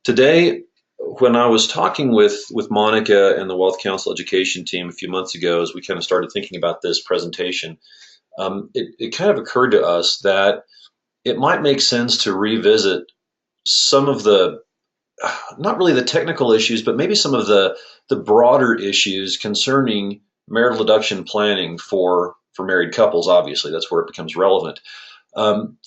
Today, when I was talking with Monica and the Wealth Council Education team a few months ago, as we kind of started thinking about this presentation, it kind of occurred to us that it might make sense to revisit some of the, not really the technical issues, but maybe some of the broader issues concerning marital deduction planning for married couples. Obviously, that's where it becomes relevant. Um,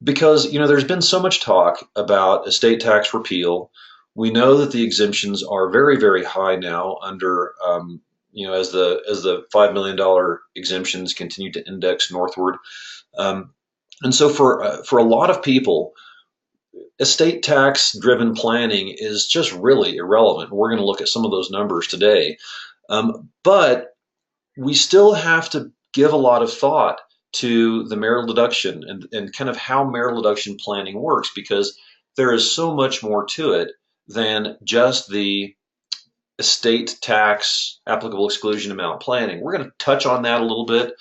because there's been so much talk about estate tax repeal. We know that the exemptions are very, very high now under as the $5 million exemptions continue to index northward. Um, and so for a lot of people, estate tax driven planning is just really irrelevant. We're going to look at some of those numbers today. But we still have to give a lot of thought to the marital deduction and kind of how marital deduction planning works, because there is so much more to it than just the estate tax applicable exclusion amount planning. We're going to touch on that a little bit,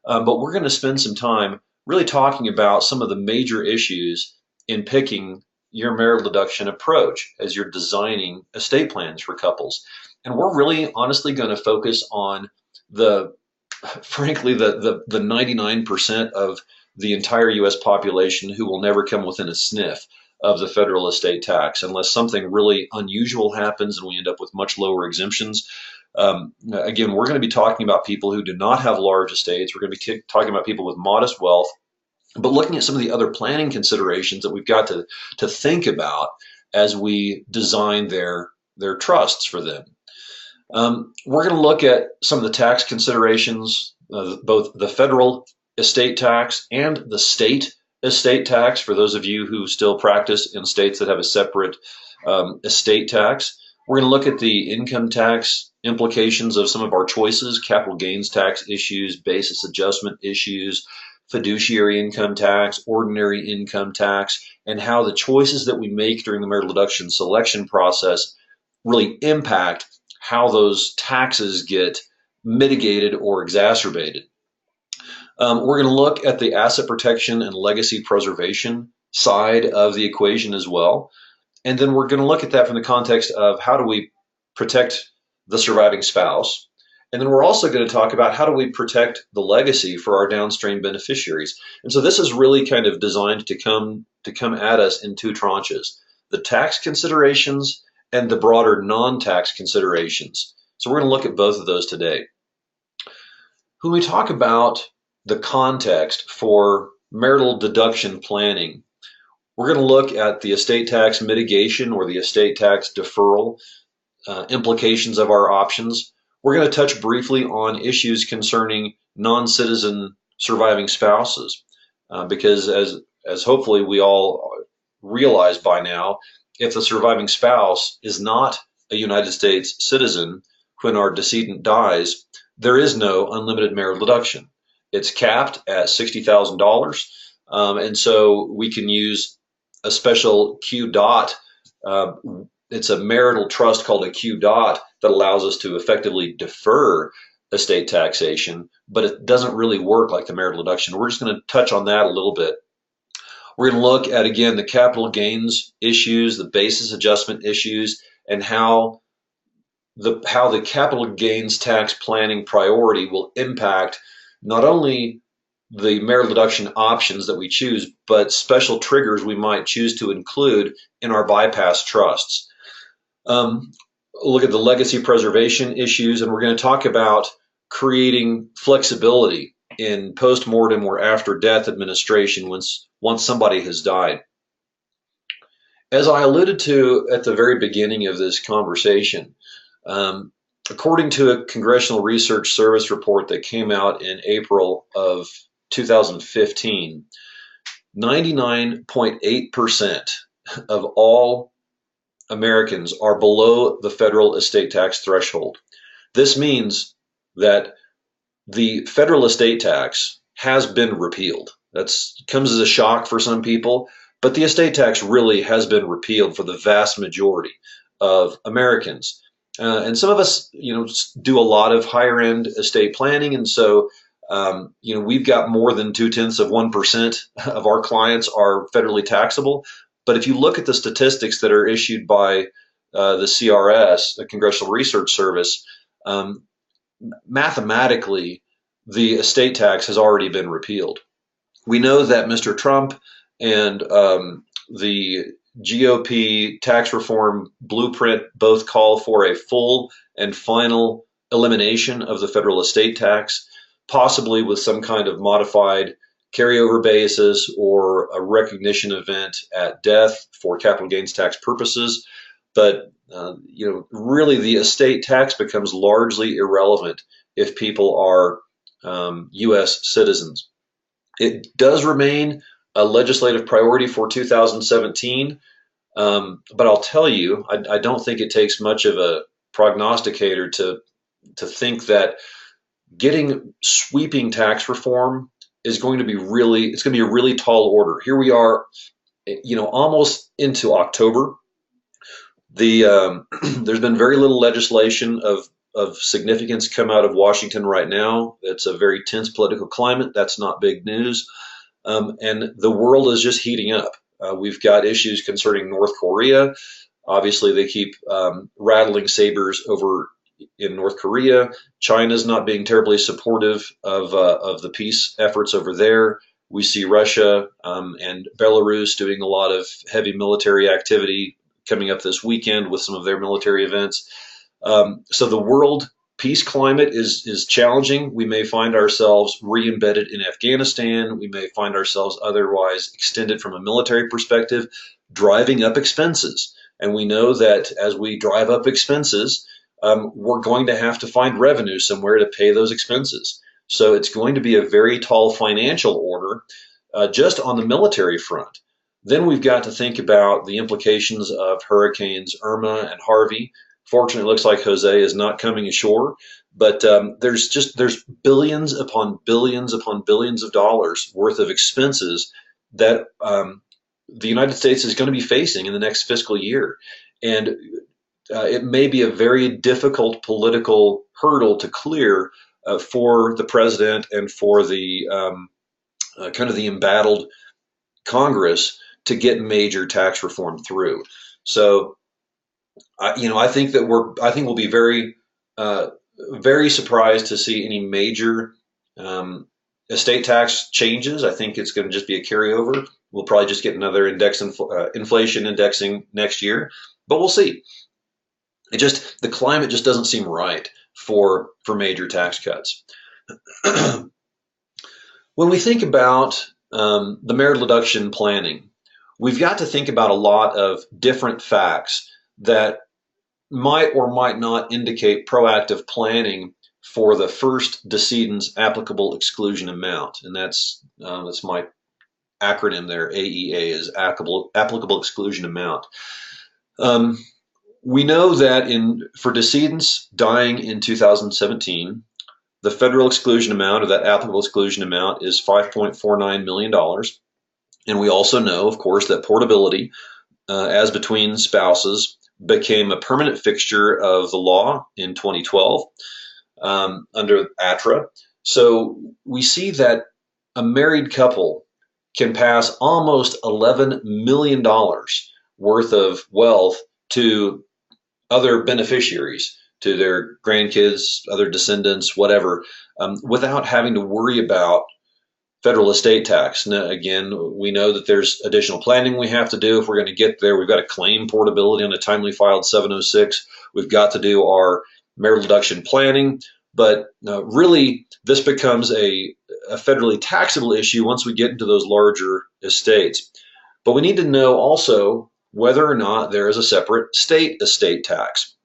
but we're going to spend some time really talking about some of the major issues in picking your marital deduction approach as you're designing estate plans for couples. And we're really honestly going to focus on the frankly the 99% of the entire US population who will never come within a sniff of the federal estate tax unless something really unusual happens and we end up with much lower exemptions. Again, we're going to be talking about people who do not have large estates. We're going to be talking about people with modest wealth, but looking at some of the other planning considerations that we've got to think about as we design their trusts for them. We're going to look at some of the tax considerations, both the federal estate tax and the state estate tax, for those of you who still practice in states that have a separate estate tax. We're going to look at the income tax implications of some of our choices, capital gains tax issues, basis adjustment issues, fiduciary income tax, ordinary income tax, and how the choices that we make during the marital deduction selection process really impact how those taxes get mitigated or exacerbated. We're going to look at the asset protection and legacy preservation side of the equation as well. And then we're going to look at that from the context of how do we protect the surviving spouse. And then we're also going to talk about how do we protect the legacy for our downstream beneficiaries. And so this is really kind of designed to come at us in two tranches: the tax considerations and the broader non-tax considerations. So we're going to look at both of those today. When we talk about the context for marital deduction planning, we're going to look at the estate tax mitigation or the estate tax deferral implications of our options. We're going to touch briefly on issues concerning non-citizen surviving spouses, because as hopefully we all realize by now, if the surviving spouse is not a United States citizen when our decedent dies, there is no unlimited marital deduction. It's capped at $60,000, and so we can use a special Q dot. It's a marital trust called a Q dot that allows us to effectively defer estate taxation, but it doesn't really work like the marital deduction. We're just going to touch on that a little bit. We're going to look at, again, the capital gains issues, the basis adjustment issues, and how the capital gains tax planning priority will impact not only the marital deduction options that we choose, but special triggers we might choose to include in our bypass trusts. Look at the legacy preservation issues, and we're going to talk about creating flexibility in post-mortem or after death administration once somebody has died. As I alluded to at the very beginning of this conversation, according to a Congressional Research Service report that came out in April of 2015, 99.8% of all Americans are below the federal estate tax threshold. This means that the federal estate tax has been repealed. That comes as a shock for some people, but the estate tax really has been repealed for the vast majority of Americans. And some of us, do a lot of higher end estate planning, and so we've got more than 0.2% of our clients are federally taxable. But if you look at the statistics that are issued by the CRS, the Congressional Research Service, mathematically, the estate tax has already been repealed. We know that Mr. Trump and the GOP tax reform blueprint both call for a full and final elimination of the federal estate tax, possibly with some kind of modified carryover basis or a recognition event at death for capital gains tax purposes. But really, the estate tax becomes largely irrelevant if people are U.S. citizens. It does remain a legislative priority for 2017, but I'll tell you, I don't think it takes much of a prognosticator to think that getting sweeping tax reform is going to be it's going to be a really tall order. Here we are, almost into October. There's been very little legislation of significance come out of Washington right now. It's a very tense political climate. That's not big news. And the world is just heating up. We've got issues concerning North Korea. Obviously, they keep rattling sabers over in North Korea. China's not being terribly supportive of the peace efforts over there. We see Russia and Belarus doing a lot of heavy military activity coming up this weekend with some of their military events. So the world peace climate is challenging. We may find ourselves re-embedded in Afghanistan. We may find ourselves otherwise extended from a military perspective, driving up expenses. And we know that as we drive up expenses, we're going to have to find revenue somewhere to pay those expenses. So it's going to be a very tall financial order just on the military front. Then we've got to think about the implications of hurricanes Irma and Harvey. Fortunately, it looks like Jose is not coming ashore, but there's billions upon billions upon billions of dollars worth of expenses that the United States is going to be facing in the next fiscal year. And it may be a very difficult political hurdle to clear for the president and for the kind of the embattled Congress to get major tax reform through. So, I think we'll be very, very surprised to see any major estate tax changes. I think it's going to just be a carryover. We'll probably just get another inflation indexing next year, but we'll see. The climate just doesn't seem right for major tax cuts. When we think about the marital deduction planning, we've got to think about a lot of different facts that might or might not indicate proactive planning for the first decedent's applicable exclusion amount. And that's my acronym there, AEA, is applicable exclusion amount. We know that for decedents dying in 2017, the federal exclusion amount, or that applicable exclusion amount, is $5.49 million. And we also know, of course, that portability, as between spouses, became a permanent fixture of the law in 2012 under ATRA. So we see that a married couple can pass almost $11 million worth of wealth to other beneficiaries, to their grandkids, other descendants, whatever, without having to worry about federal estate tax. Now, again, we know that there's additional planning we have to do if we're going to get there. We've got to claim portability on a timely filed 706. We've got to do our marital deduction planning. But really, this becomes a federally taxable issue once we get into those larger estates. But we need to know also whether or not there is a separate state estate tax.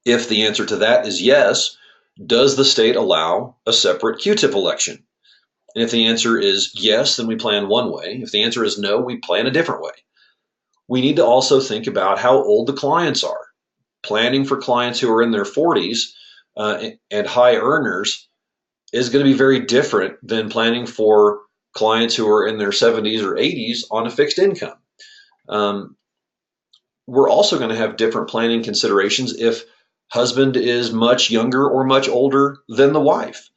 If the answer to that is yes, does the state allow a separate QTIP election? And if the answer is yes, then we plan one way. If the answer is no, we plan a different way. We need to also think about how old the clients are. Planning for clients who are in their 40s and high earners is going to be very different than planning for clients who are in their 70s or 80s on a fixed income. We're also going to have different planning considerations if husband is much younger or much older than the wife.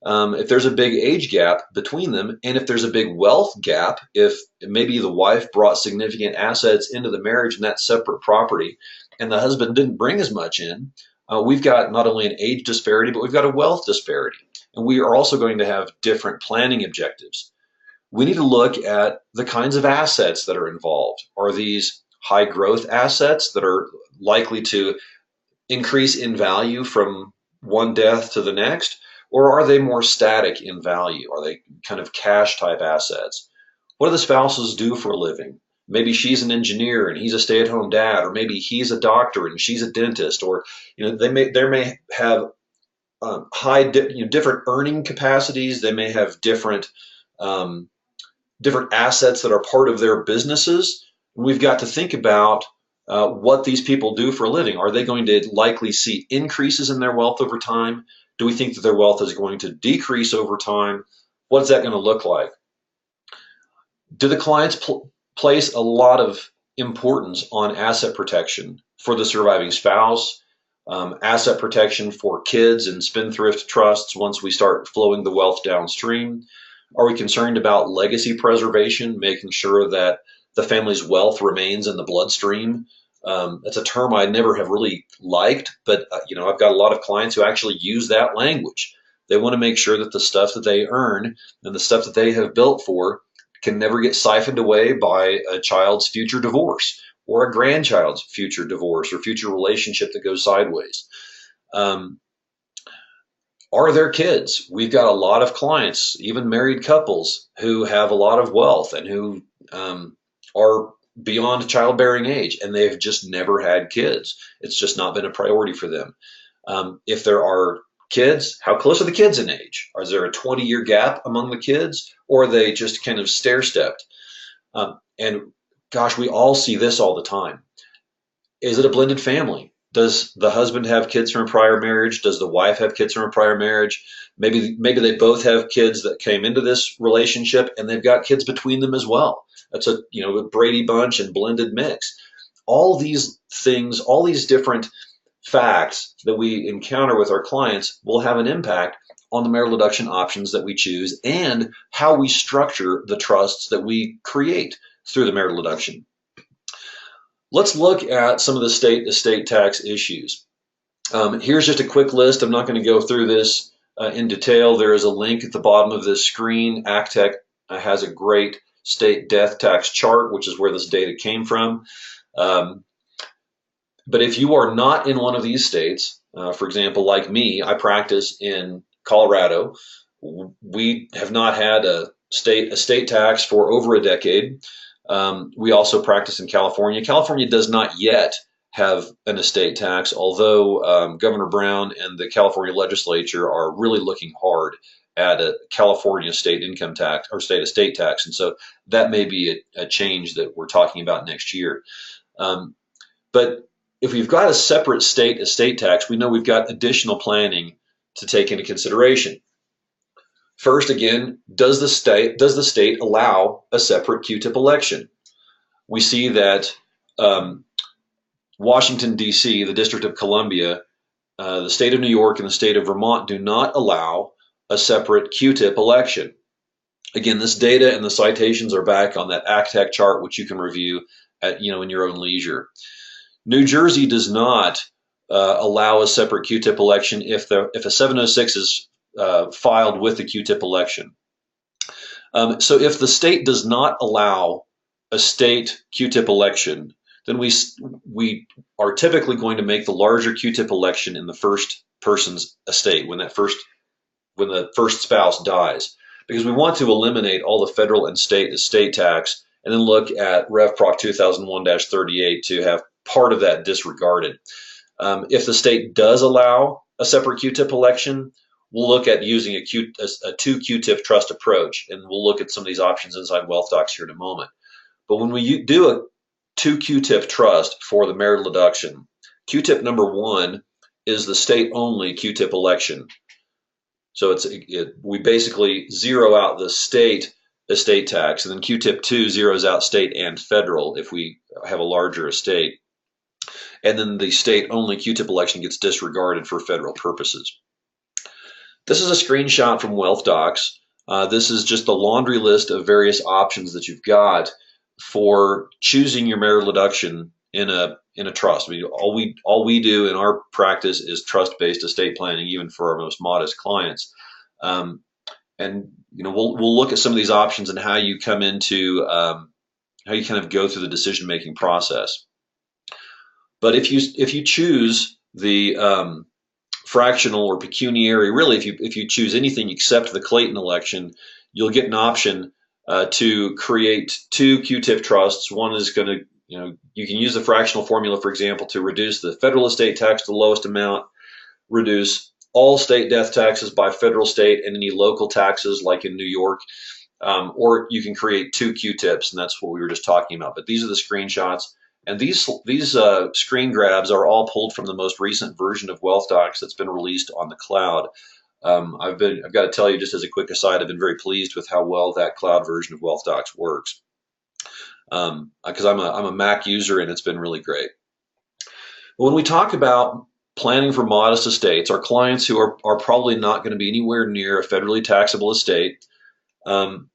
if there's a big age gap between them, and if there's a big wealth gap, if maybe the wife brought significant assets into the marriage and that's separate property, and the husband didn't bring as much in, we've got not only an age disparity, but we've got a wealth disparity. And we are also going to have different planning objectives. We need to look at the kinds of assets that are involved. Are these high growth assets that are likely to increase in value from one death to the next? Or are they more static in value? Are they kind of cash type assets? What do the spouses do for a living? Maybe she's an engineer and he's a stay-at-home dad, or maybe he's a doctor and she's a dentist, or they may have different earning capacities. They may have different different assets that are part of their businesses. We've got to think about what these people do for a living. Are they going to likely see increases in their wealth over time? Do we think that their wealth is going to decrease over time? What's that going to look like? Do the clients place a lot of importance on asset protection for the surviving spouse, asset protection for kids and spendthrift trusts once we start flowing the wealth downstream? Are we concerned about legacy preservation, making sure that the family's wealth remains in the bloodstream? That's a term I never have really liked, but I've got a lot of clients who actually use that language. They want to make sure that the stuff that they earn and the stuff that they have built for can never get siphoned away by a child's future divorce or a grandchild's future divorce or future relationship that goes sideways. Are there kids? We've got a lot of clients, even married couples, who have a lot of wealth and who are beyond childbearing age, and they've just never had kids. It's just not been a priority for them. If there are kids, how close are the kids in age? Is there a 20-year gap among the kids, or are they just kind of stair-stepped? And gosh, we all see this all the time. Is it a blended family? Does the husband have kids from a prior marriage? Does the wife have kids from a prior marriage? Maybe they both have kids that came into this relationship and they've got kids between them as well. That's a Brady Bunch and blended mix. All these things, all these different facts that we encounter with our clients will have an impact on the marital deduction options that we choose and how we structure the trusts that we create through the marital deduction. Let's look at some of the state estate tax issues. Here's just a quick list. I'm not going to go through this in detail. There is a link at the bottom of this screen. ACTEC has a great state death tax chart, which is where this data came from. But if you are not in one of these states, for example, like me, I practice in Colorado. We have not had a state estate tax for over a decade. We also practice in California. California does not yet have an estate tax, although Governor Brown and the California legislature are really looking hard at a California state income tax or state estate tax. And so that may be a change that we're talking about next year. But if we've got a separate state estate tax, we know we've got additional planning to take into consideration. First, again, does the state allow a separate QTIP election? We see that Washington, D.C., the District of Columbia, the state of New York, and the state of Vermont do not allow a separate QTIP election. Again, this data and the citations are back on that ACTEC chart, which you can review at in your own leisure. New Jersey does not allow a separate QTIP election if a 706 is filed with the QTIP election. So if the state does not allow a state QTIP election, then we are typically going to make the larger QTIP election in the first person's estate when the first spouse dies, because we want to eliminate all the federal and state estate tax and then look at Rev Proc 2001-38 to have part of that disregarded. If the state does allow a separate QTIP election, we'll look at using a two QTIP trust approach, and we'll look at some of these options inside Wealth Docs here in a moment. But when we do a two QTIP trust for the marital deduction, QTIP number 1 is the state-only QTIP election. So we basically zero out the state estate tax, and then QTIP 2 zeroes out state and federal if we have a larger estate. And then the state-only QTIP election gets disregarded for federal purposes. This is a screenshot from Wealth Docs. This is just the laundry list of various options that you've got for choosing your marital deduction in a trust. I mean, all we do in our practice is trust-based estate planning, even for our most modest clients. And we'll look at some of these options and how you come into how you kind of go through the decision-making process. But if you choose the fractional or pecuniary, really, if you choose anything except the Clayton election, you'll get an option to create two QTIP trusts. One is going to, you can use the fractional formula, for example, to reduce the federal estate tax to the lowest amount, reduce all state death taxes by federal, state, and any local taxes like in New York. Or you can create two QTIPs, and that's what we were just talking about. But these are the screenshots. And these screen grabs are all pulled from the most recent version of Wealth Docs that's been released on the cloud. I've got to tell you, just as a quick aside, I've been very pleased with how well that cloud version of Wealth Docs works. Because I'm a Mac user, and it's been really great. When we talk about planning for modest estates, our clients who are probably not going to be anywhere near a federally taxable estate, some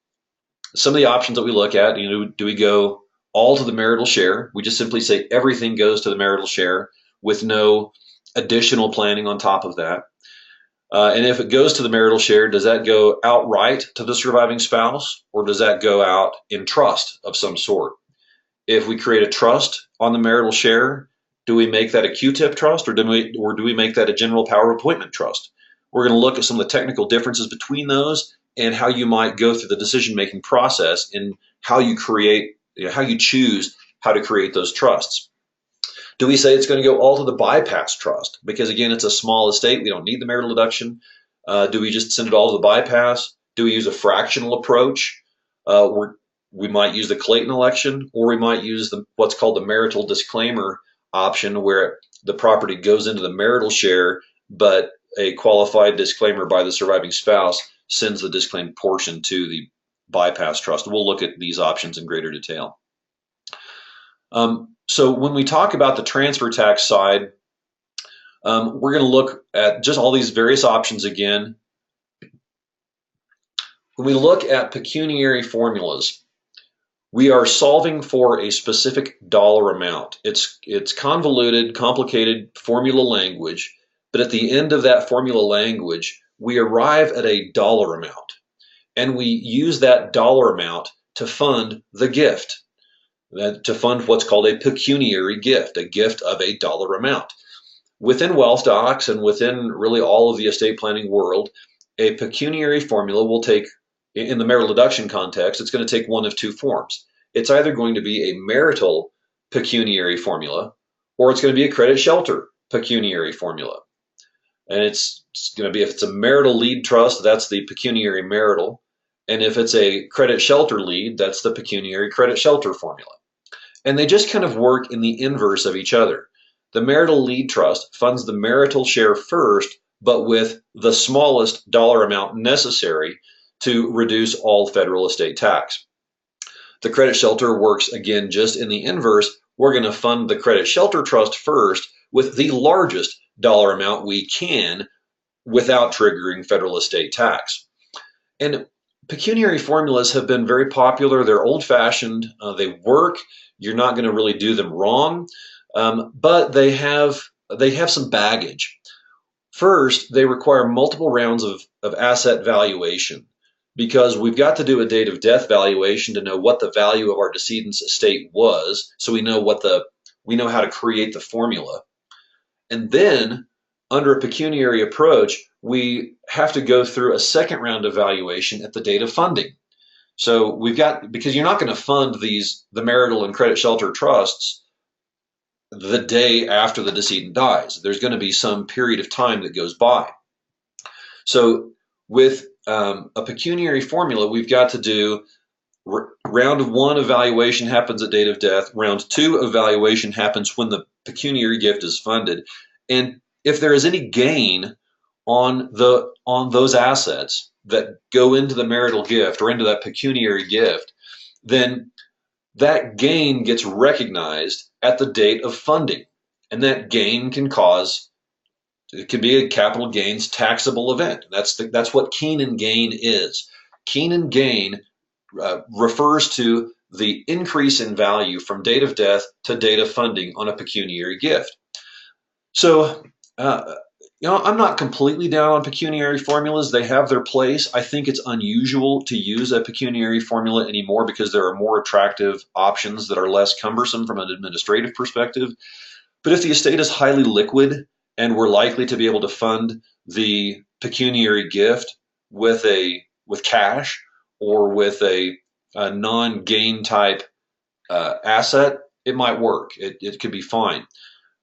of the options that we look at, do we go all to the marital share? We just simply say everything goes to the marital share with no additional planning on top of that. And if it goes to the marital share, does that go outright to the surviving spouse, or does that go out in trust of some sort? If we create a trust on the marital share, do we make that a QTIP trust, or do we make that a general power of appointment trust? We're going to look at some of the technical differences between those and how you might go through the decision-making process and how you create, how you choose how to create those trusts. Do we say it's going to go all to the bypass trust? Because again, it's a small estate. We don't need the marital deduction. Do we just send it all to the bypass? Do we use a fractional approach? We might use the Clayton election, or we might use what's called the marital disclaimer option, where the property goes into the marital share, but a qualified disclaimer by the surviving spouse sends the disclaimed portion to the bypass trust. We'll look at these options in greater detail. So when we talk about the transfer tax side, we're going to look at just all these various options again. When we look at pecuniary formulas, we are solving for a specific dollar amount. It's convoluted, complicated formula language, but at the end of that formula language, we arrive at a dollar amount, and we use that dollar amount to fund the gift, to fund what's called a pecuniary gift, a gift of a dollar amount. Within Wealth Docs and within really all of the estate planning world, a pecuniary formula will take, in the marital deduction context, it's going to take one of two forms. It's either going to be a marital pecuniary formula, or it's going to be a credit shelter pecuniary formula. And it's going to be, if it's a marital lead trust, that's the pecuniary marital. And if it's a credit shelter lead, that's the pecuniary credit shelter formula. And they just kind of work in the inverse of each other. The marital lead trust funds the marital share first, but with the smallest dollar amount necessary to reduce all federal estate tax. The credit shelter works again just in the inverse. We're going to fund the credit shelter trust first with the largest dollar amount we can without triggering federal estate tax. And pecuniary formulas have been very popular. They're old-fashioned. They work. You're not going to really do them wrong, but they have some baggage. First, they require multiple rounds of asset valuation, because we've got to do a date of death valuation to know what the value of our decedent's estate was, so we know how to create the formula. And then, under a pecuniary approach, we have to go through a second round of valuation at the date of funding. So because you're not going to fund the marital and credit shelter trusts the day after the decedent dies. There's going to be some period of time that goes by. So with a pecuniary formula, we've got to do round one evaluation happens at date of death. Round two evaluation happens when the pecuniary gift is funded. And if there is any gain on those assets that go into the marital gift or into that pecuniary gift, then that gain gets recognized at the date of funding. And that gain can cause It could be a capital gains taxable event. That's what Keenan gain is. Keenan gain refers to the increase in value from date of death to date of funding on a pecuniary gift. So, I'm not completely down on pecuniary formulas. They have their place. I think it's unusual to use a pecuniary formula anymore because there are more attractive options that are less cumbersome from an administrative perspective. But if the estate is highly liquid and we're likely to be able to fund the pecuniary gift with cash or with a non-gain type asset, it might work. It could be fine.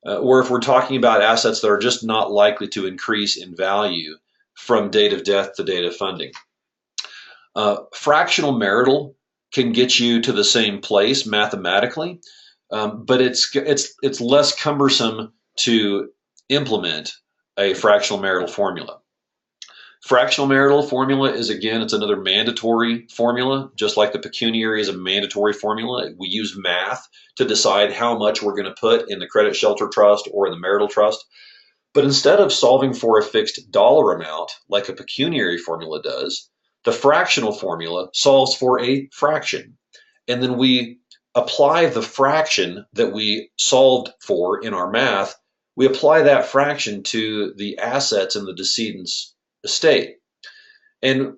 Or if we're talking about assets that are just not likely to increase in value from date of death to date of funding. Fractional marital can get you to the same place mathematically, but it's less cumbersome to implement a fractional marital formula. Fractional marital formula is, again, it's another mandatory formula, just like the pecuniary is a mandatory formula. We use math to decide how much we're going to put in the credit shelter trust or in the marital trust. But instead of solving for a fixed dollar amount like a pecuniary formula does, the fractional formula solves for a fraction. And then we apply the fraction that we solved for in our math, we apply that fraction to the assets in the decedent's estate. And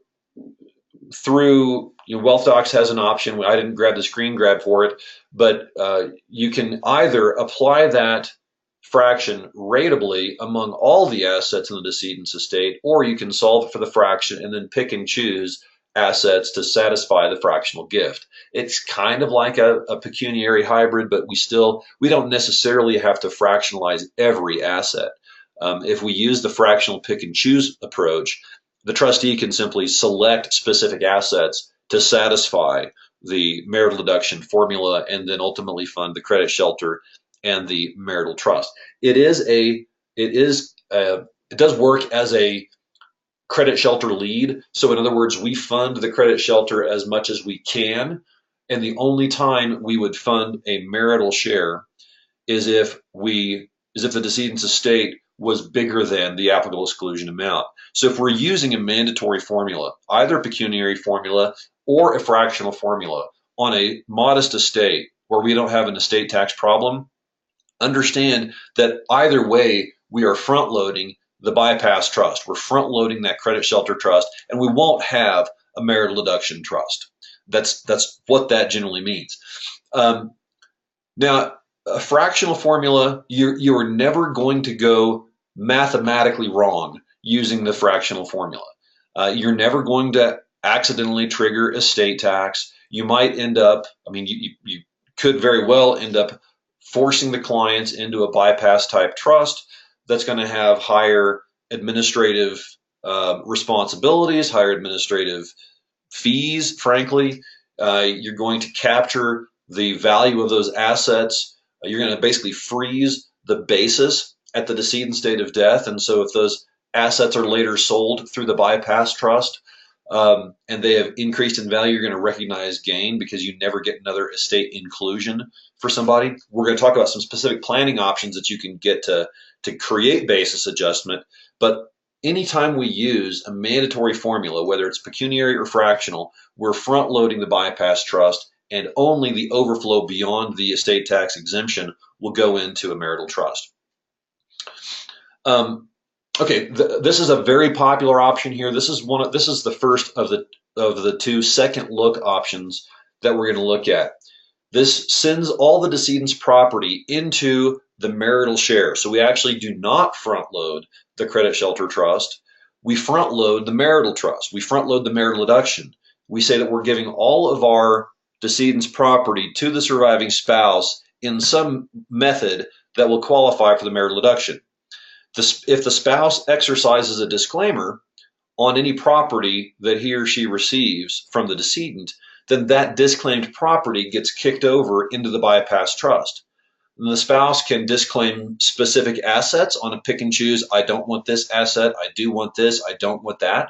through Wealth Docs has an option. I didn't grab the screen grab for it, but you can either apply that fraction ratably among all the assets in the decedent's estate, or you can solve for the fraction and then pick and choose assets to satisfy the fractional gift. It's kind of like a pecuniary hybrid, but we don't necessarily have to fractionalize every asset. If we use the fractional pick and choose approach, the trustee can simply select specific assets to satisfy the marital deduction formula and then ultimately fund the credit shelter and the marital trust. It does work as a credit shelter lead. So in other words, we fund the credit shelter as much as we can. And the only time we would fund a marital share is if the decedent's estate was bigger than the applicable exclusion amount. So if we're using a mandatory formula, either a pecuniary formula or a fractional formula on a modest estate where we don't have an estate tax problem, understand that either way, we are front loading the bypass trust. We're front loading that credit shelter trust, and we won't have a marital deduction trust. That's what that generally means. Now, a fractional formula, you're never going to go mathematically wrong using the fractional formula. You're never going to accidentally trigger estate tax. You might end up, you could very well end up forcing the clients into a bypass type trust that's going to have higher administrative responsibilities, higher administrative fees, frankly. You're going to capture the value of those assets. You're going to basically freeze the basis at the decedent's date of death. And so if those assets are later sold through the bypass trust and they have increased in value, you're going to recognize gain because you never get another estate inclusion for somebody. We're going to talk about some specific planning options that you can get to create basis adjustment. But anytime we use a mandatory formula, whether it's pecuniary or fractional, we're front loading the bypass trust, and only the overflow beyond the estate tax exemption will go into a marital trust. Okay, this is a very popular option here. This is the first of the two second look options that we're going to look at. This sends all the decedent's property into the marital share. So we actually do not front load the credit shelter trust. We front load the marital trust. We front load the marital deduction. We say that we're giving all of our decedent's property to the surviving spouse in some method that will qualify for the marital deduction. If the spouse exercises a disclaimer on any property that he or she receives from the decedent, then that disclaimed property gets kicked over into the bypass trust. And the spouse can disclaim specific assets on a pick and choose. I don't want this asset. I do want this. I don't want that.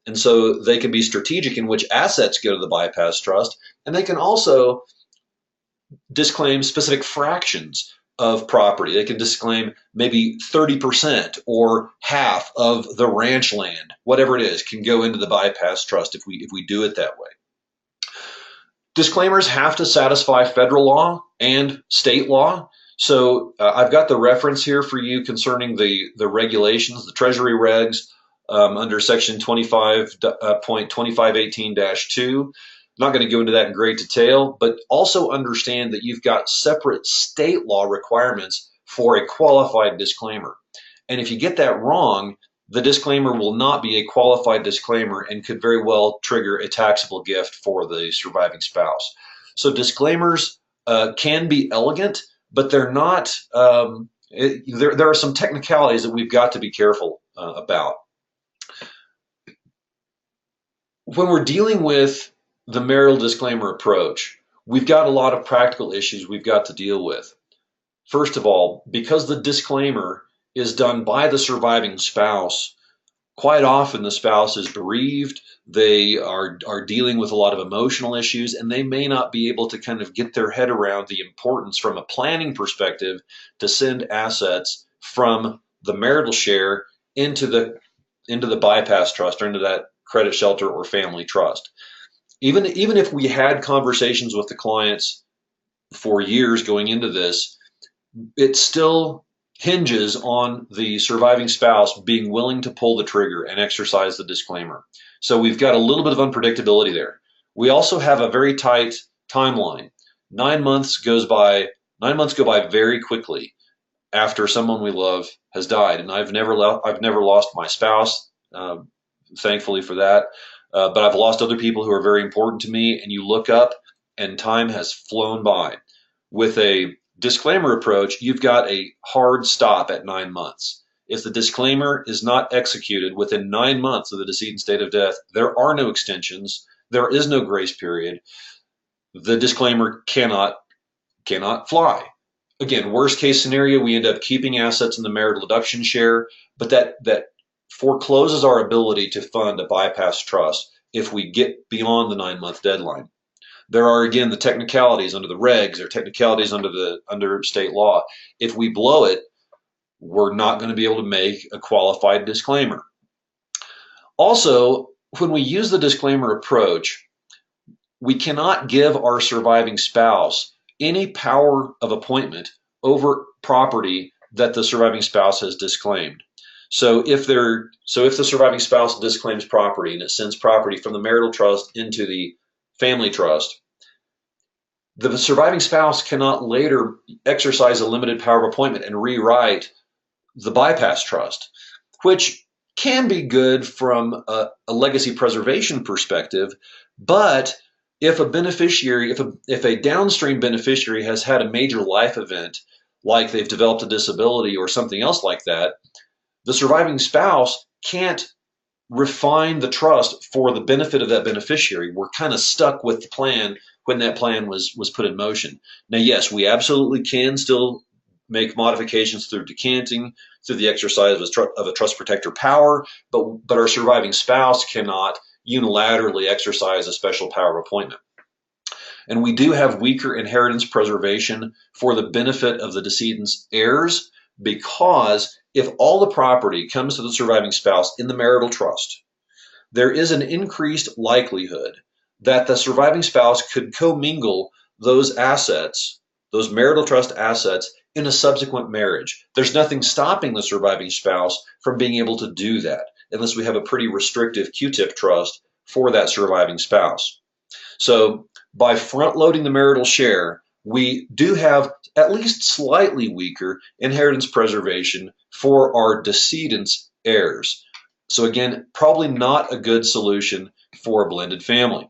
And so they can be strategic in which assets go to the bypass trust. And they can also disclaim specific fractions of property. They can disclaim maybe 30% or half of the ranch land, whatever it is, can go into the bypass trust if we do it that way. Disclaimers have to satisfy federal law and state law. So I've got the reference here for you concerning the regulations, the Treasury regs under section 25.2518-2. Not going to go into that in great detail, but also understand that you've got separate state law requirements for a qualified disclaimer. And if you get that wrong, the disclaimer will not be a qualified disclaimer and could very well trigger a taxable gift for the surviving spouse. So disclaimers can be elegant, but they're not, there are some technicalities that we've got to be careful about. When we're dealing with the marital disclaimer approach, we've got a lot of practical issues we've got to deal with. First of all, because the disclaimer is done by the surviving spouse, quite often the spouse is bereaved, they are dealing with a lot of emotional issues, and they may not be able to kind of get their head around the importance from a planning perspective to send assets from the marital share into the bypass trust or into that credit shelter or family trust. Even if we had conversations with the clients for years going into this, it still hinges on the surviving spouse being willing to pull the trigger and exercise the disclaimer. So we've got a little bit of unpredictability there. We also have a very tight timeline. 9 months go by very quickly after someone we love has died, and I've never lost my spouse, thankfully for that. But I've lost other people who are very important to me, and you look up and time has flown by. With a disclaimer approach, you've got a hard stop at 9 months. If the disclaimer is not executed within 9 months of the decedent's date of death, there are no extensions, there is no grace period. The disclaimer cannot fly. Again, worst case scenario, we end up keeping assets in the marital deduction share, but that forecloses our ability to fund a bypass trust if we get beyond the 9-month deadline. There are, again, the technicalities under the regs or technicalities under state law. If we blow it, we're not going to be able to make a qualified disclaimer. Also, when we use the disclaimer approach, we cannot give our surviving spouse any power of appointment over property that the surviving spouse has disclaimed. So if the surviving spouse disclaims property and it sends property from the marital trust into the family trust, the surviving spouse cannot later exercise a limited power of appointment and rewrite the bypass trust, which can be good from a legacy preservation perspective, but if a beneficiary, if a downstream beneficiary has had a major life event, like they've developed a disability or something else like that, the surviving spouse can't refine the trust for the benefit of that beneficiary. We're kind of stuck with the plan when that plan was put in motion. Now, yes, we absolutely can still make modifications through decanting, through the exercise of a trust protector power, but our surviving spouse cannot unilaterally exercise a special power of appointment. And we do have weaker inheritance preservation for the benefit of the decedent's heirs, because if all the property comes to the surviving spouse in the marital trust, there is an increased likelihood that the surviving spouse could commingle those assets, those marital trust assets, in a subsequent marriage. There's nothing stopping the surviving spouse from being able to do that, unless we have a pretty restrictive QTIP trust for that surviving spouse. So by front-loading the marital share, we do have at least slightly weaker inheritance preservation for our decedent's heirs. So again, probably not a good solution for a blended family.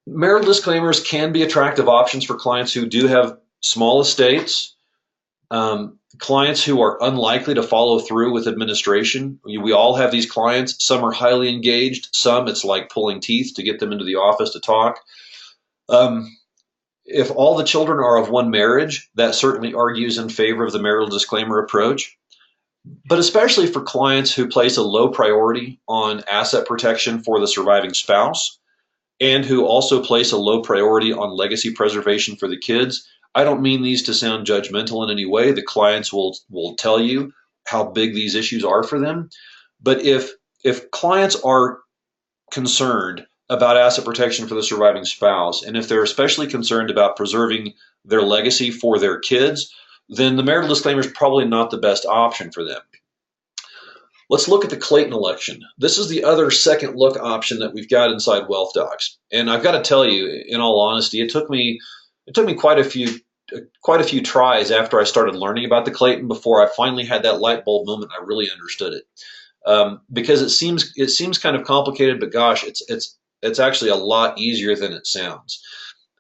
Marital disclaimers can be attractive options for clients who do have small estates, clients who are unlikely to follow through with administration. We all have these clients. Some are highly engaged. Some it's like pulling teeth to get them into the office to talk. If all the children are of one marriage, that certainly argues in favor of the marital disclaimer approach. But especially for clients who place a low priority on asset protection for the surviving spouse, and who also place a low priority on legacy preservation for the kids, I don't mean these to sound judgmental in any way. The clients will tell you how big these issues are for them. But if clients are concerned about asset protection for the surviving spouse, and if they're especially concerned about preserving their legacy for their kids, then the marital disclaimer is probably not the best option for them. Let's look at the Clayton election. This is the other second look option that we've got inside Wealth Docs. And I've got to tell you, in all honesty, it took me quite a few tries after I started learning about the Clayton before I finally had that light bulb moment. I really understood it. Because it seems kind of complicated, but gosh, it's actually a lot easier than it sounds.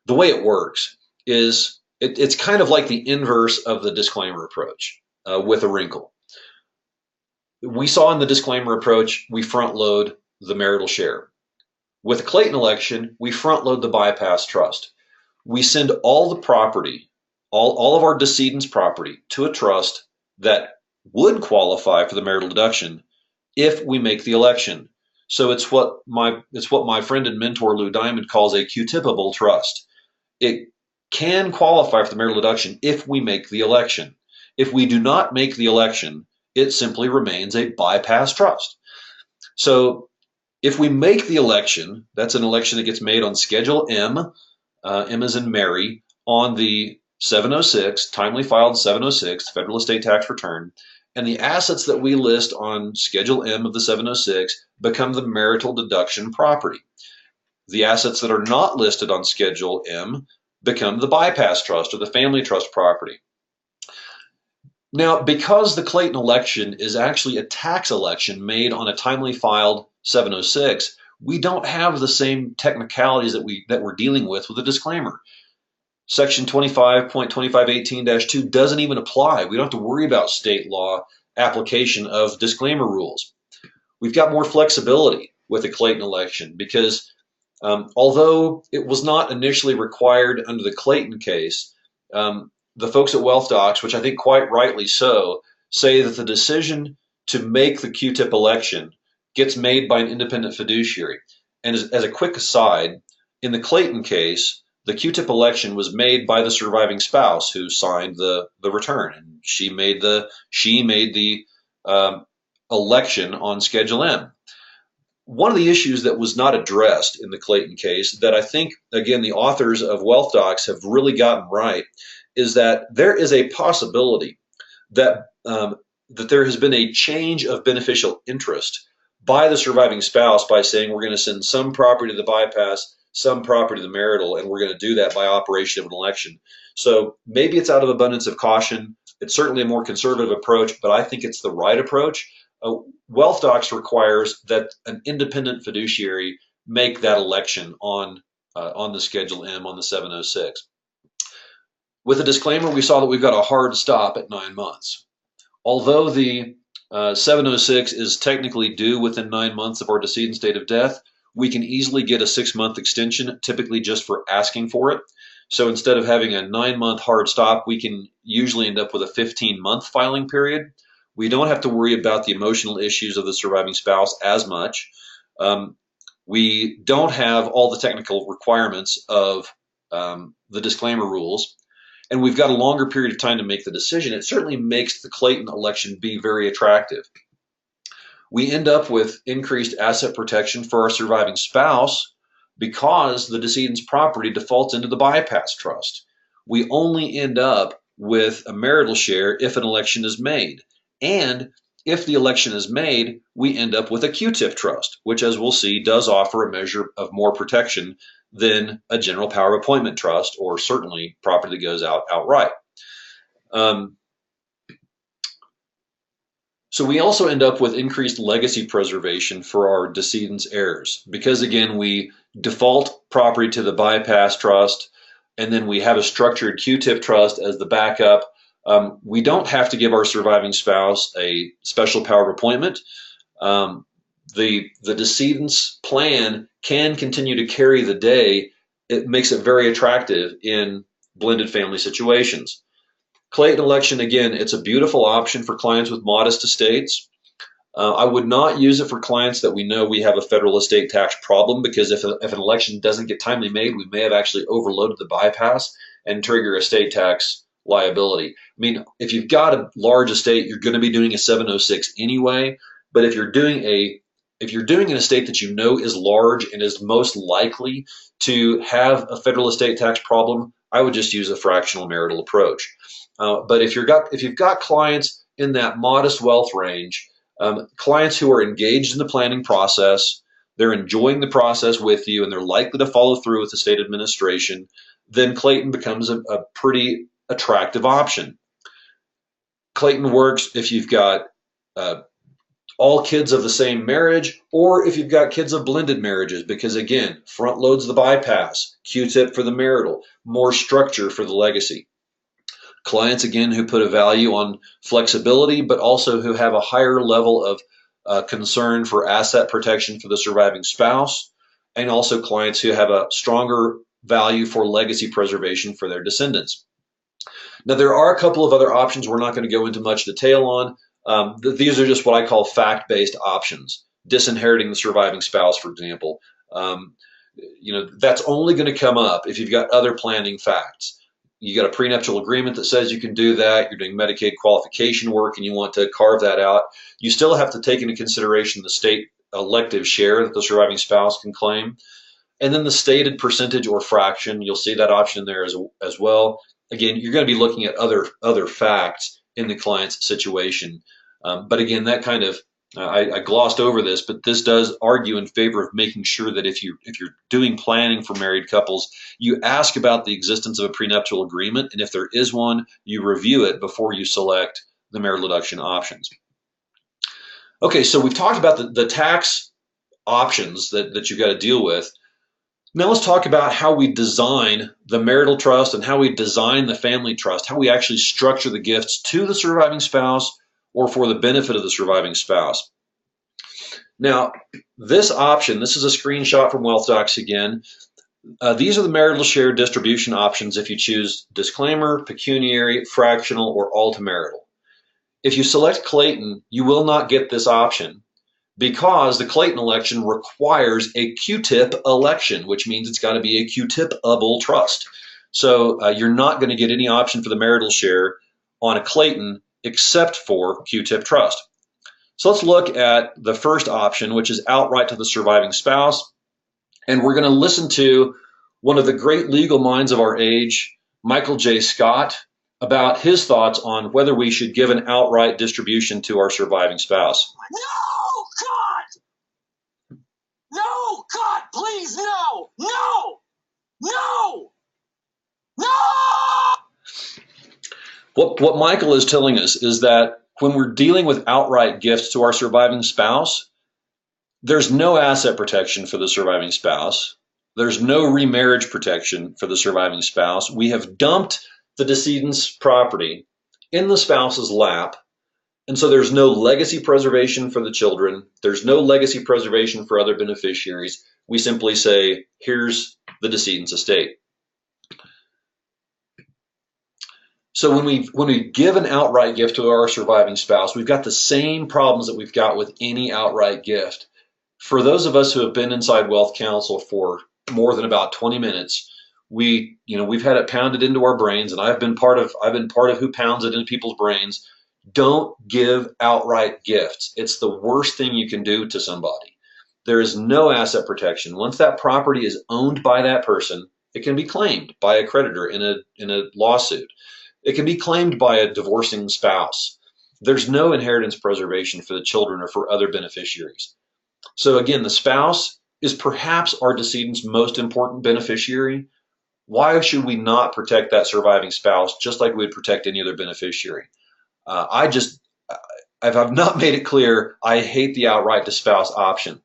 The way it works is it's kind of like the inverse of the disclaimer approach with a wrinkle. We saw in the disclaimer approach, we front load the marital share. With the Clayton election, we front load the bypass trust. We send all the property, all of our decedent's property to a trust that would qualify for the marital deduction if we make the election. So it's what my friend and mentor Lou Diamond calls a QTIPable trust. It can qualify for the marital deduction if we make the election. If we do not make the election, it simply remains a bypass trust. So if we make the election, that's an election that gets made on Schedule M, M as in Mary, on the 706, timely filed 706, federal estate tax return, and the assets that we list on Schedule M of the 706 become the marital deduction property. The assets that are not listed on Schedule M become the bypass trust or the family trust property. Now, because the Clayton election is actually a tax election made on a timely filed 706, we don't have the same technicalities that we're dealing with a disclaimer. Section 25.2518-2 doesn't even apply. We don't have to worry about state law application of disclaimer rules. We've got more flexibility with the Clayton election because although it was not initially required under the Clayton case, the folks at Wealth Docs, which I think quite rightly so, say that the decision to make the QTIP election gets made by an independent fiduciary. And as a quick aside, in the Clayton case, the QTIP election was made by the surviving spouse who signed the return, and she made the election on Schedule M. One of the issues that was not addressed in the Clayton case that I think, again, the authors of Wealth Docs have really gotten right is that there is a possibility that that there has been a change of beneficial interest by the surviving spouse by saying we're going to send some property to the bypass, some property to the marital, and we're going to do that by operation of an election. So maybe it's out of abundance of caution. It's certainly a more conservative approach, but I think it's the right approach. Wealth Docs requires that an independent fiduciary make that election on the Schedule M on the 706. With a disclaimer, we saw that we've got a hard stop at 9 months. Although the 706 is technically due within 9 months of our decedent's date of death, we can easily get a 6-month extension, typically just for asking for it. So instead of having a 9-month hard stop, we can usually end up with a 15-month filing period. We don't have to worry about the emotional issues of the surviving spouse as much. We don't have all the technical requirements of the disclaimer rules. And we've got a longer period of time to make the decision. It certainly makes the Clayton election be very attractive. We end up with increased asset protection for our surviving spouse because the decedent's property defaults into the bypass trust. We only end up with a marital share if an election is made. And if the election is made, we end up with a QTIP trust, which, as we'll see, does offer a measure of more protection than a general power of appointment trust, or certainly property that goes out outright. So we also end up with increased legacy preservation for our decedent's heirs because, again, we default property to the bypass trust, and then we have a structured QTIP trust as the backup. We don't have to give our surviving spouse a special power of appointment. The decedent's plan can continue to carry the day. It makes it very attractive in blended family situations. Clayton election, again, it's a beautiful option for clients with modest estates. I would not use it for clients that we know we have a federal estate tax problem, because if an election doesn't get timely made, we may have actually overloaded the bypass and trigger estate tax liability. I mean, if you've got a large estate, you're going to be doing a 706 anyway. But if you're doing an estate that you know is large and is most likely to have a federal estate tax problem, I would just use a fractional marital approach. But if you've got clients in that modest wealth range, clients who are engaged in the planning process, they're enjoying the process with you, and they're likely to follow through with estate administration, then Clayton becomes a pretty attractive option. Clayton works if you've got all kids of the same marriage, or if you've got kids of blended marriages, because again, front loads the bypass, QTIP for the marital, more structure for the legacy. Clients, again, who put a value on flexibility, but also who have a higher level of concern for asset protection for the surviving spouse, and also clients who have a stronger value for legacy preservation for their descendants. Now, there are a couple of other options we're not going to go into much detail on. These are just what I call fact-based options. Disinheriting the surviving spouse, for example. That's only going to come up if you've got other planning facts. You got a prenuptial agreement that says you can do that. You're doing Medicaid qualification work and you want to carve that out. You still have to take into consideration the state elective share that the surviving spouse can claim. And then the stated percentage or fraction, you'll see that option there as well. Again, you're going to be looking at other facts in the client's situation. But again, that kind of, I glossed over this, but this does argue in favor of making sure that if you're doing planning for married couples, you ask about the existence of a prenuptial agreement, and if there is one, you review it before you select the marital deduction options. Okay, so we've talked about the tax options that you've got to deal with. Now let's talk about how we design the marital trust and how we design the family trust, how we actually structure the gifts to the surviving spouse or for the benefit of the surviving spouse. Now, this option, this is a screenshot from WealthDocs again. These are the marital share distribution options if you choose disclaimer, pecuniary, fractional, or all to marital. If you select Clayton, you will not get this option because the Clayton election requires a QTIP election, which means it's got to be a QTIP-able trust. So you're not going to get any option for the marital share on a Clayton except for QTIP trust. So let's look at the first option, which is outright to the surviving spouse. And we're going to listen to one of the great legal minds of our age, Michael J. Scott, about his thoughts on whether we should give an outright distribution to our surviving spouse. No, God! No, God, please, no! No! No! No! What Michael is telling us is that when we're dealing with outright gifts to our surviving spouse, there's no asset protection for the surviving spouse. There's no remarriage protection for the surviving spouse. We have dumped the decedent's property in the spouse's lap, and so there's no legacy preservation for the children. There's no legacy preservation for other beneficiaries. We simply say, here's the decedent's estate. So when we give an outright gift to our surviving spouse, we've got the same problems that we've got with any outright gift. For those of us who have been inside Wealth Counsel for more than about 20 minutes, we've had it pounded into our brains, and I've been part of who pounds it into people's brains. Don't give outright gifts. It's the worst thing you can do to somebody. There is no asset protection. Once that property is owned by that person, it can be claimed by a creditor in a lawsuit. It can be claimed by a divorcing spouse. There's no inheritance preservation for the children or for other beneficiaries. So again, the spouse is perhaps our decedent's most important beneficiary. Why should we not protect that surviving spouse just like we would protect any other beneficiary? If I've not made it clear, I hate the outright to spouse option.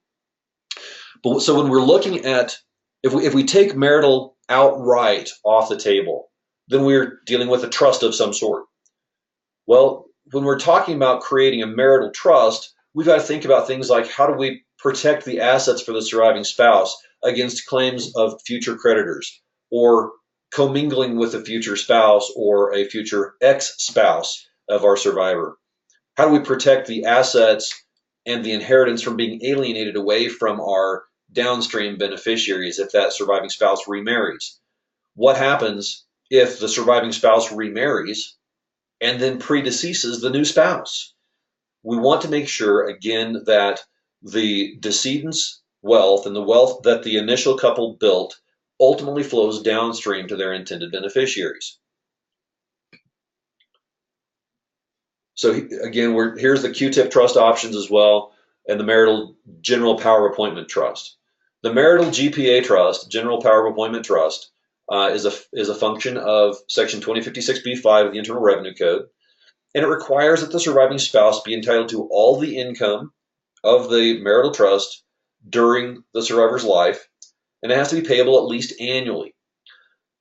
But so when we're looking at, if we take marital outright off the table, then we're dealing with a trust of some sort. Well, when we're talking about creating a marital trust, we've got to think about things like how do we protect the assets for the surviving spouse against claims of future creditors or commingling with a future spouse or a future ex-spouse of our survivor? How do we protect the assets and the inheritance from being alienated away from our downstream beneficiaries if that surviving spouse remarries? What happens if the surviving spouse remarries and then predeceases the new spouse. We want to make sure, again, that the decedent's wealth and the wealth that the initial couple built ultimately flows downstream to their intended beneficiaries. So again, here's the QTIP trust options as well, and the Marital General Power of Appointment Trust. The Marital GPA Trust, General Power of Appointment Trust, is a function of Section 2056B5 of the Internal Revenue Code, and it requires that the surviving spouse be entitled to all the income of the marital trust during the survivor's life, and it has to be payable at least annually.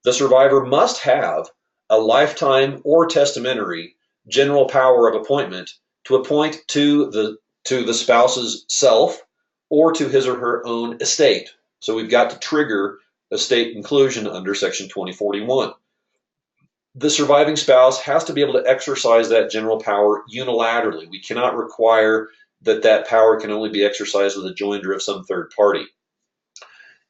The survivor must have a lifetime or testamentary general power of appointment to appoint to the spouse's self or to his or her own estate. So we've got to trigger estate inclusion under Section 2041. The surviving spouse has to be able to exercise that general power unilaterally. We cannot require that power can only be exercised with a joinder of some third party.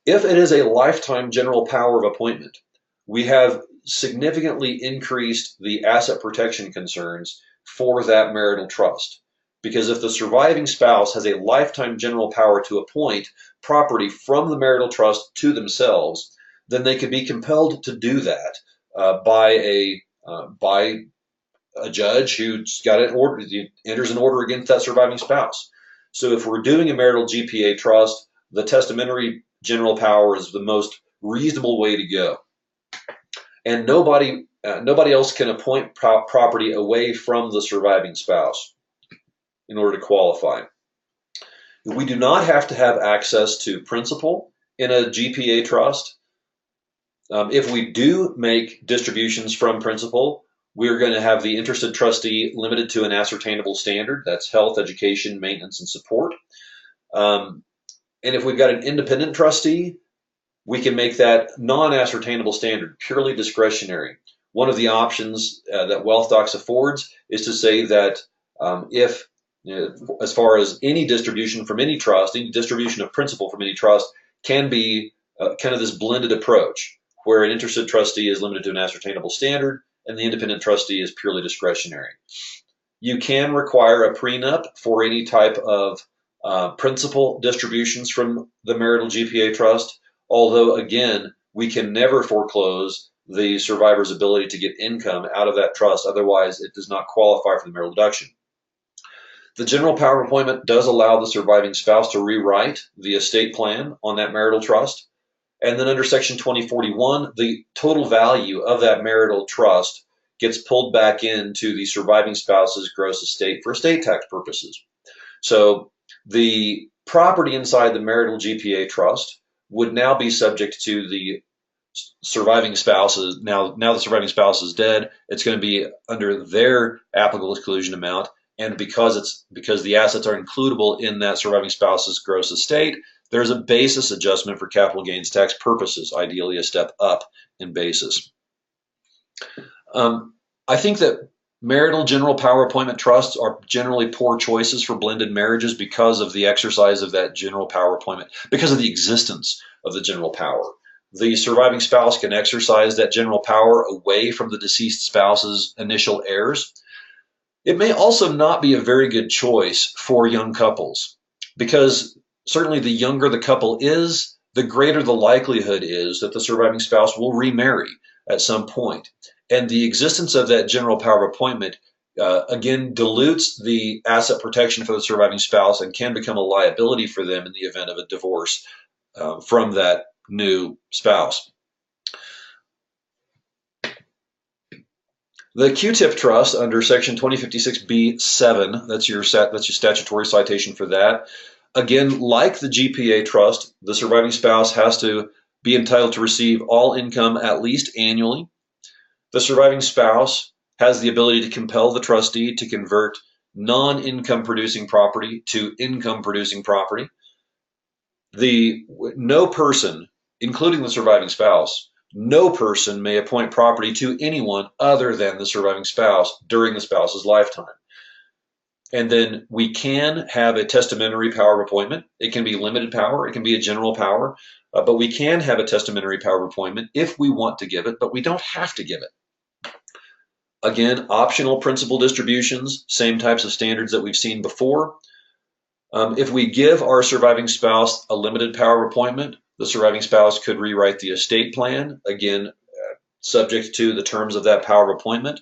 If it is a lifetime general power of appointment, we have significantly increased the asset protection concerns for that marital trust. Because if the surviving spouse has a lifetime general power to appoint property from the marital trust to themselves, then they could be compelled to do that by a judge who's got an order, enters an order against that surviving spouse. So if we're doing a marital GPA trust, the testamentary general power is the most reasonable way to go. And nobody else can appoint property away from the surviving spouse in order to qualify. We do not have to have access to principal in a GPA trust. If we do make distributions from principal, we're going to have the interested trustee limited to an ascertainable standard. That's health, education, maintenance, and support. And if we've got an independent trustee, we can make that non-ascertainable standard, purely discretionary. One of the options that WealthDocs affords is to say that if, as far as any distribution from any trust, any distribution of principal from any trust can be kind of this blended approach, where an interested trustee is limited to an ascertainable standard and the independent trustee is purely discretionary. You can require a prenup for any type of principal distributions from the marital GPA trust, although again, we can never foreclose the survivor's ability to get income out of that trust, otherwise it does not qualify for the marital deduction. The general power of appointment does allow the surviving spouse to rewrite the estate plan on that marital trust. And then under Section 2041, the total value of that marital trust gets pulled back into the surviving spouse's gross estate for estate tax purposes. So the property inside the marital GPA trust would now be subject to the surviving spouses. Now the surviving spouse is dead, it's going to be under their applicable exclusion amount. And because the assets are includable in that surviving spouse's gross estate, there's a basis adjustment for capital gains tax purposes, ideally a step up in basis. I think that marital general power appointment trusts are generally poor choices for blended marriages because of the exercise of that general power appointment, because of the existence of the general power. The surviving spouse can exercise that general power away from the deceased spouse's initial heirs. It may also not be a very good choice for young couples, because certainly the younger the couple is, the greater the likelihood is that the surviving spouse will remarry at some point. And the existence of that general power of appointment, again, dilutes the asset protection for the surviving spouse and can become a liability for them in the event of a divorce from that new spouse. The QTIP trust under Section 2056B7, that's your statutory citation for that. Again, like the GPA trust, the surviving spouse has to be entitled to receive all income at least annually. The surviving spouse has the ability to compel the trustee to convert non-income producing property to income producing property. No person, including the surviving spouse, no person may appoint property to anyone other than the surviving spouse during the spouse's lifetime. And then we can have a testamentary power of appointment. It can be limited power. It can be a general power. but we can have a testamentary power of appointment if we want to give it, but we don't have to give it. Again, optional principal distributions, same types of standards that we've seen before. If we give our surviving spouse a limited power of appointment, the surviving spouse could rewrite the estate plan, again, subject to the terms of that power of appointment,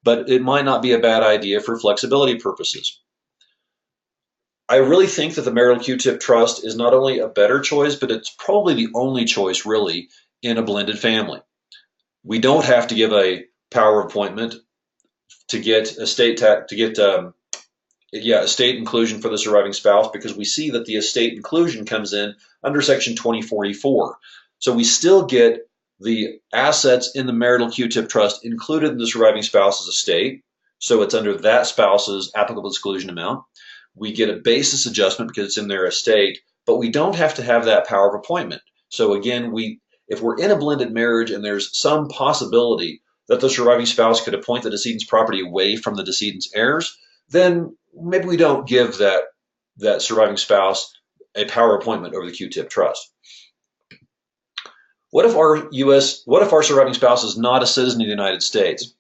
but it might not be a bad idea for flexibility purposes. I really think that the Marital QTIP trust is not only a better choice, but it's probably the only choice really in a blended family. We don't have to give a power of appointment to get estate estate inclusion for the surviving spouse, because we see that the estate inclusion comes in under section 2044. So we still get the assets in the Marital QTIP trust included in the surviving spouse's estate. So it's under that spouse's applicable exclusion amount. We get a basis adjustment because it's in their estate, but we don't have to have that power of appointment. So again, if we're in a blended marriage and there's some possibility that the surviving spouse could appoint the decedent's property away from the decedent's heirs, then maybe we don't give that surviving spouse a power appointment over the QTIP trust. What if our surviving spouse is not a citizen of the United States?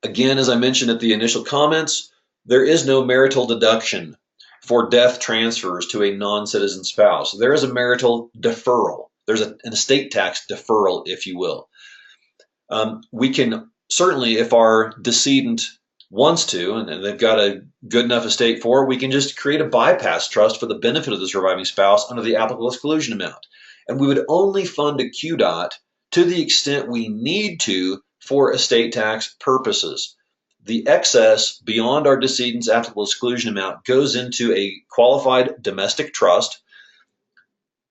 Again, as I mentioned at the initial comments, there is no marital deduction for death transfers to a non-citizen spouse. There is a marital deferral. There's an estate tax deferral, if you will. We can certainly, if our decedent wants to, and they've got a good enough estate for it, we can just create a bypass trust for the benefit of the surviving spouse under the applicable exclusion amount. And we would only fund a QDOT to the extent we need to for estate tax purposes. The excess beyond our decedent's applicable exclusion amount goes into a qualified domestic trust.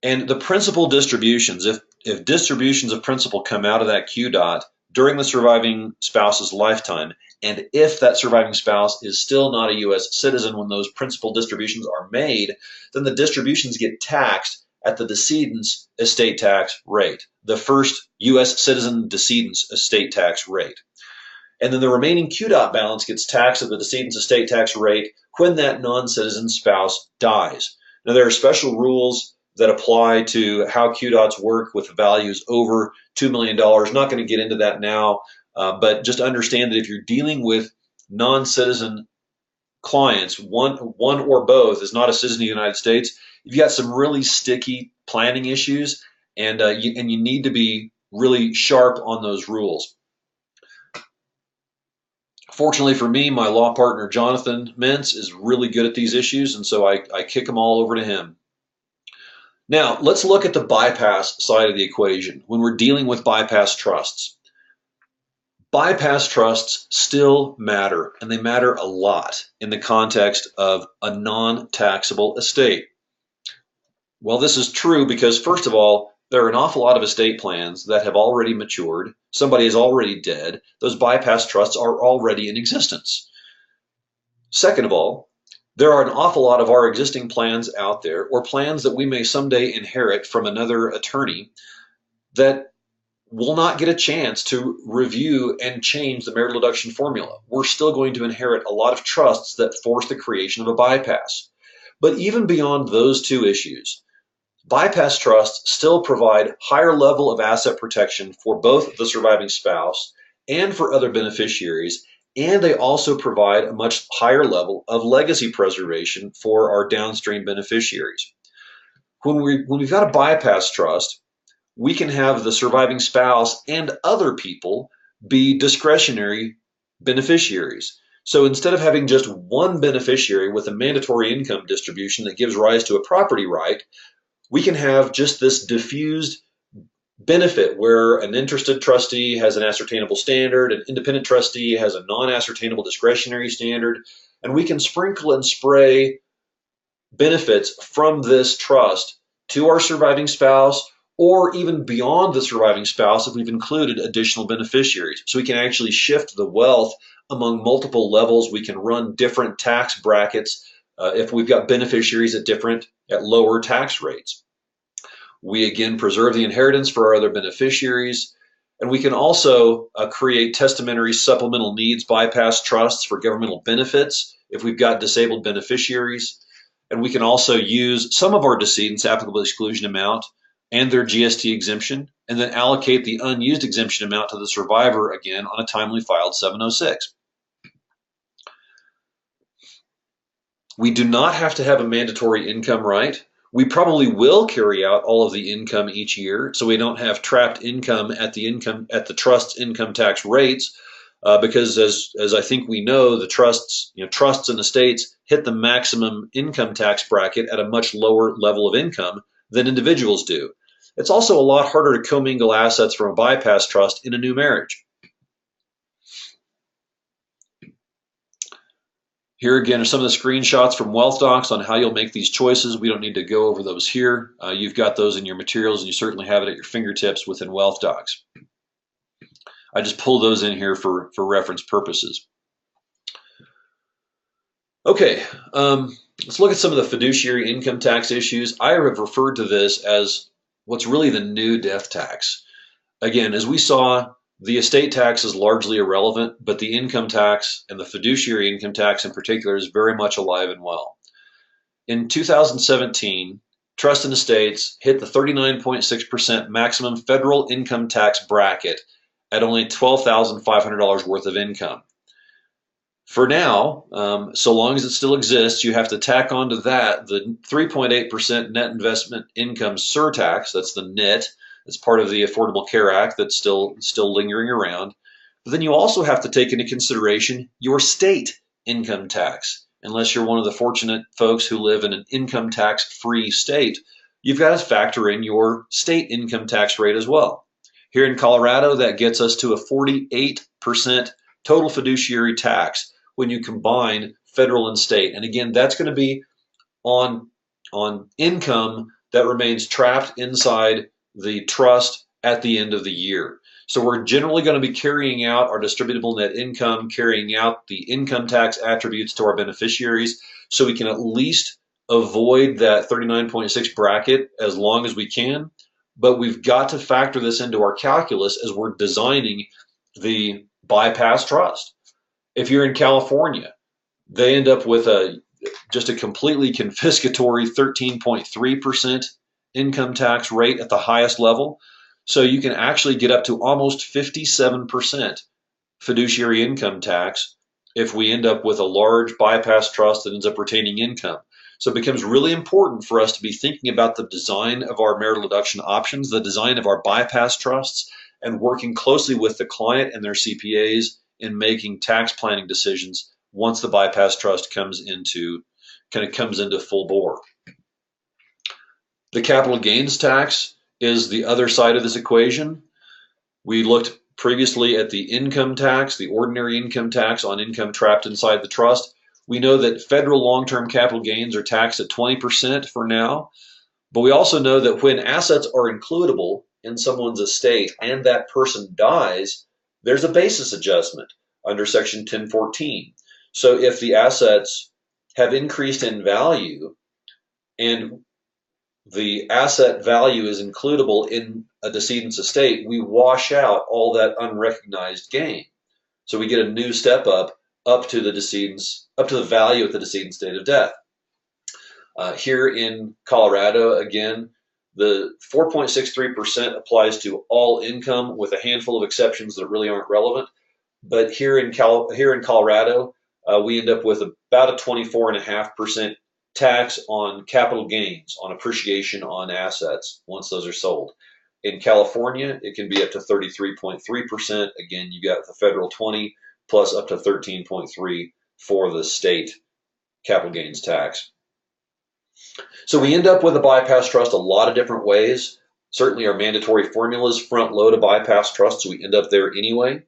And the principal distributions, if distributions of principal come out of that QDOT during the surviving spouse's lifetime, and if that surviving spouse is still not a U.S. citizen when those principal distributions are made, then the distributions get taxed at the decedent's estate tax rate, the first U.S. citizen decedent's estate tax rate. And then the remaining QDOT balance gets taxed at the decedent's estate tax rate when that non-citizen spouse dies. Now, there are special rules that apply to how QDOTs work with values over $2 million. Not going to get into that now, but just understand that if you're dealing with non-citizen clients, one or both is not a citizen of the United States, you've got some really sticky planning issues, and you need to be really sharp on those rules. Fortunately for me, my law partner, Jonathan Mintz, is really good at these issues, and so I kick them all over to him. Now, let's look at the bypass side of the equation when we're dealing with bypass trusts. Bypass trusts still matter, and they matter a lot in the context of a non-taxable estate. Well, this is true because, first of all, there are an awful lot of estate plans that have already matured. Somebody is already dead. Those bypass trusts are already in existence. Second of all, there are an awful lot of our existing plans out there, or plans that we may someday inherit from another attorney, that will not get a chance to review and change the marital deduction formula. We're still going to inherit a lot of trusts that force the creation of a bypass. But even beyond those two issues, bypass trusts still provide higher level of asset protection for both the surviving spouse and for other beneficiaries, and they also provide a much higher level of legacy preservation for our downstream beneficiaries. When we've got a bypass trust, we can have the surviving spouse and other people be discretionary beneficiaries. So instead of having just one beneficiary with a mandatory income distribution that gives rise to a property right, we can have just this diffused benefit where an interested trustee has an ascertainable standard, an independent trustee has a non-ascertainable discretionary standard, and we can sprinkle and spray benefits from this trust to our surviving spouse, or even beyond the surviving spouse if we've included additional beneficiaries. So we can actually shift the wealth among multiple levels. We can run different tax brackets if we've got beneficiaries at lower tax rates. We again preserve the inheritance for our other beneficiaries, and we can also create testamentary supplemental needs bypass trusts for governmental benefits if we've got disabled beneficiaries. And we can also use some of our decedent's applicable exclusion amount and their GST exemption, and then allocate the unused exemption amount to the survivor again on a timely filed 706. We do not have to have a mandatory income right. We probably will carry out all of the income each year, so we don't have trapped income at the trust's income tax rates, because as I think we know, the trusts and estates hit the maximum income tax bracket at a much lower level of income than individuals do. It's also a lot harder to commingle assets from a bypass trust in a new marriage. Here again are some of the screenshots from Wealth Docs on how you'll make these choices. We don't need to go over those here. You've got those in your materials, and you certainly have it at your fingertips within Wealth Docs. I just pulled those in here for reference purposes. Okay, let's look at some of the fiduciary income tax issues. I have referred to this as what's really the new death tax. Again, as we saw, the estate tax is largely irrelevant, but the income tax and the fiduciary income tax in particular is very much alive and well. In 2017, trust and estates hit the 39.6% maximum federal income tax bracket at only $12,500 worth of income. For now, so long as it still exists, you have to tack onto that the 3.8% net investment income surtax, that's the NIT, that's part of the Affordable Care Act that's still lingering around. But then you also have to take into consideration your state income tax. Unless you're one of the fortunate folks who live in an income tax-free state, you've got to factor in your state income tax rate as well. Here in Colorado, that gets us to a 48% total fiduciary tax when you combine federal and state. And again, that's going to be on income that remains trapped inside the trust at the end of the year. So we're generally going to be carrying out our distributable net income, carrying out the income tax attributes to our beneficiaries, so we can at least avoid that 39.6 bracket as long as we can. But we've got to factor this into our calculus as we're designing the bypass trust. If you're in California, they end up with just a completely confiscatory 13.3% income tax rate at the highest level. So you can actually get up to almost 57% fiduciary income tax if we end up with a large bypass trust that ends up retaining income. So it becomes really important for us to be thinking about the design of our marital deduction options, the design of our bypass trusts, and working closely with the client and their CPAs in making tax planning decisions once the bypass trust comes into full bore. The capital gains tax is the other side of this equation. We looked previously at the income tax, the ordinary income tax on income trapped inside the trust. We know that federal long-term capital gains are taxed at 20% for now, but we also know that when assets are includable in someone's estate and that person dies, there's a basis adjustment under Section 1014. So if the assets have increased in value and the asset value is includable in a decedent's estate, we wash out all that unrecognized gain. So we get a new step up to the value at the decedent's date of death. Here in Colorado, again, the 4.63% applies to all income with a handful of exceptions that really aren't relevant. But here in Colorado, we end up with about a 24.5% tax on capital gains, on appreciation on assets once those are sold. In California, it can be up to 33.3%. Again, you got the federal 20 plus up to 13.3 for the state capital gains tax. So we end up with a bypass trust a lot of different ways. Certainly our mandatory formulas front load a bypass trust, so we end up there anyway.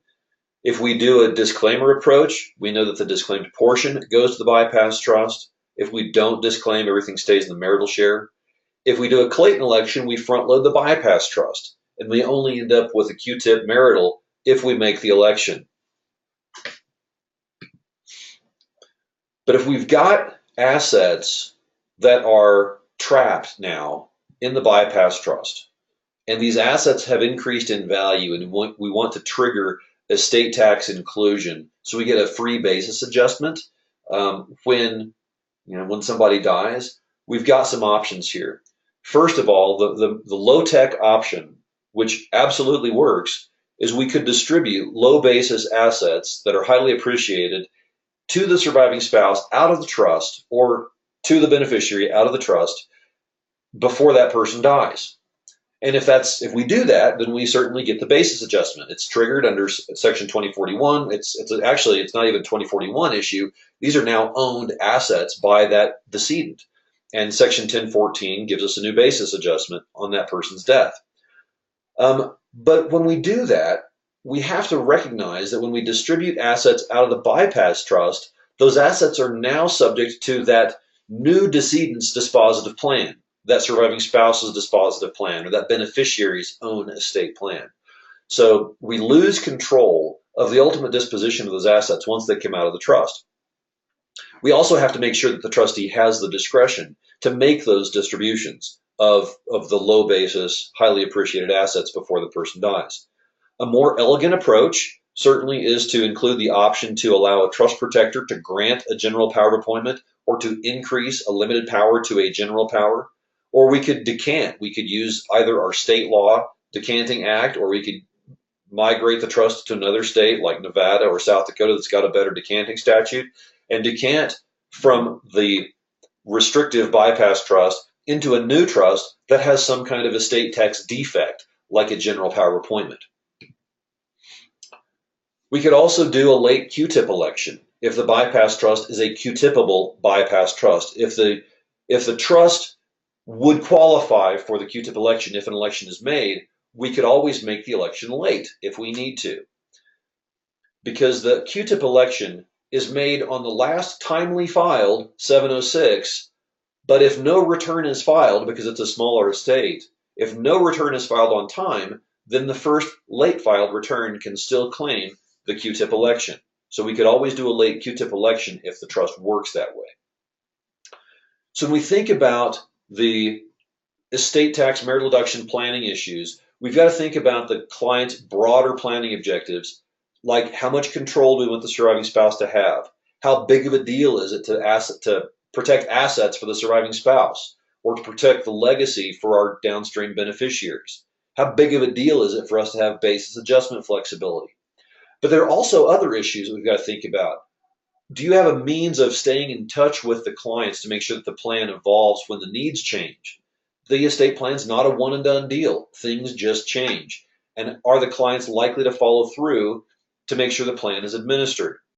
If we do a disclaimer approach, we know that the disclaimed portion goes to the bypass trust. If we don't disclaim, everything stays in the marital share. If we do a Clayton election, we front load the bypass trust, and we only end up with a QTIP marital if we make the election. But if we've got assets that are trapped now in the bypass trust, and these assets have increased in value, and we want to trigger estate tax inclusion, so we get a free basis adjustment when somebody dies, we've got some options here. First of all, the low-tech option, which absolutely works, is we could distribute low basis assets that are highly appreciated to the surviving spouse out of the trust or to the beneficiary out of the trust before that person dies. And if we do that, then we certainly get the basis adjustment. It's triggered under Section 2041. It's not even a 2041 issue. These are now owned assets by that decedent. And Section 1014 gives us a new basis adjustment on that person's death. But when we do that, we have to recognize that when we distribute assets out of the bypass trust, those assets are now subject to that new decedent's dispositive plan, that surviving spouse's dispositive plan, or that beneficiary's own estate plan. So we lose control of the ultimate disposition of those assets once they come out of the trust. We also have to make sure that the trustee has the discretion to make those distributions of the low basis, highly appreciated assets before the person dies. A more elegant approach certainly is to include the option to allow a trust protector to grant a general power of appointment or to increase a limited power to a general power. Or we could decant. We could use either our state law decanting act, or we could migrate the trust to another state like Nevada or South Dakota that's got a better decanting statute and decant from the restrictive bypass trust into a new trust that has some kind of estate tax defect, like a general power of appointment. We could also do a late QTIP election if the bypass trust is a QTIPable bypass trust. If the trust would qualify for the QTIP election if an election is made, we could always make the election late if we need to. Because the QTIP election is made on the last timely filed 706, but if no return is filed, because it's a smaller estate, if no return is filed on time, then the first late filed return can still claim the QTIP election. So we could always do a late QTIP election if the trust works that way. So when we think about the estate tax marital deduction planning issues, we've got to think about the client's broader planning objectives, like how much control do we want the surviving spouse to have? How big of a deal is it to protect assets for the surviving spouse, or to protect the legacy for our downstream beneficiaries? How big of a deal is it for us to have basis adjustment flexibility? But there are also other issues that we've got to think about. Do you have a means of staying in touch with the clients to make sure that the plan evolves when the needs change? The estate plan is not a one and done deal. Things just change. And are the clients likely to follow through to make sure the plan is administered?